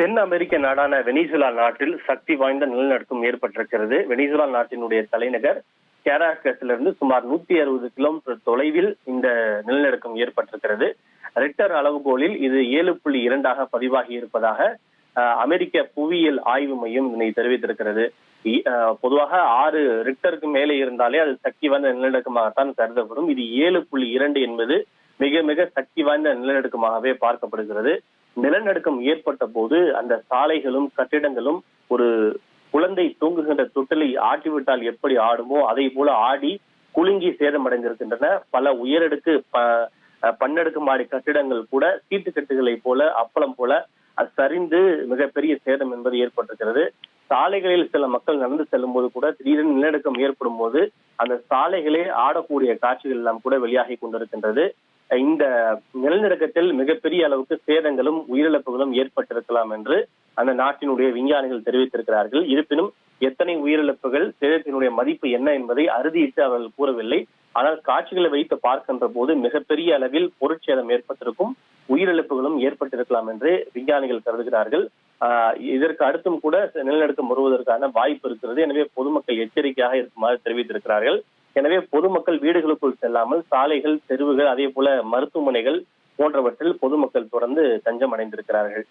தென் அமெரிக்க நாடான வெனிசுலா நாட்டில் சக்தி வாய்ந்த நிலநடுக்கம் ஏற்பட்டிருக்கிறது. வெனிசுலா நாட்டினுடைய தலைநகர் கேராகஸிலிருந்து சுமார் 160 கிலோமீட்டர் தொலைவில் இந்த நிலநடுக்கம் ஏற்பட்டிருக்கிறது. ரிக்டர் அளவுகோலில் இது 7.2 பதிவாகி இருப்பதாக அமெரிக்க புவியியல் ஆய்வு மையம் இதனை தெரிவித்திருக்கிறது. பொதுவாக 6 ரிக்டருக்கு மேலே இருந்தாலே அது சக்தி வாய்ந்த நிலநடுக்கமாகத்தான் கருதப்படும். இது 7.2 என்பது மிக மிக சக்தி வாய்ந்த நிலநடுக்கமாகவே பார்க்கப்படுகிறது. நிலநடுக்கம் ஏற்பட்ட போது அந்த சாலைகளும் கட்டிடங்களும் ஒரு குழந்தை தூங்குகின்ற தொட்டிலை ஆட்டிவிட்டால் எப்படி ஆடுமோ அதை போல ஆடி குலுங்கி சேதமடைந்திருக்கின்றன. பல உயரடுக்கு பன்னடுக்கு மாடி கட்டிடங்கள் கூட சீட்டுக்கட்டுகளை போல அப்பளம் போல சரிந்து மிகப்பெரிய சேதம் என்பது ஏற்பட்டிருக்கிறது. சாலைகளில் சில மக்கள் நடந்து செல்லும் போது கூட திடீரென நிலநடுக்கம் ஏற்படும் போது அந்த சாலைகளே ஆடக்கூடிய காட்சிகள் எல்லாம் கூட வெளியாகி கொண்டிருக்கின்றது. இந்த நிலநடுக்கத்தில் மிகப்பெரிய அளவுக்கு சேதங்களும் உயிரிழப்புகளும் ஏற்பட்டிருக்கலாம் என்று அந்த நாட்டினுடைய விஞ்ஞானிகள் தெரிவித்திருக்கிறார்கள். இருப்பினும் எத்தனை உயிரிழப்புகள், சேதத்தினுடைய மதிப்பு என்ன என்பதை அறுதியிட்டு அவர்கள் கூறவில்லை. ஆனால் காட்சிகளை வைத்து பார்க்கின்ற போது மிகப்பெரிய அளவில் பொருட்சேதம் ஏற்பட்டிருக்கும், உயிரிழப்புகளும் ஏற்பட்டிருக்கலாம் என்று விஞ்ஞானிகள் கருதுகிறார்கள். இதற்கு அடுத்தும் கூட நிலநடுக்கம் வருவதற்கான வாய்ப்பு இருக்கிறது. எனவே பொதுமக்கள் எச்சரிக்கையாக இருக்குமாறு தெரிவித்திருக்கிறார்கள். எனவே பொதுமக்கள் வீடுகளுக்குள் செல்லாமல் சாலைகள், தெருவுகள், அதே போல மருத்துவமனைகள் போன்றவற்றில் பொதுமக்கள் தொடர்ந்து தஞ்சம் அடைந்திருக்கிறார்கள்.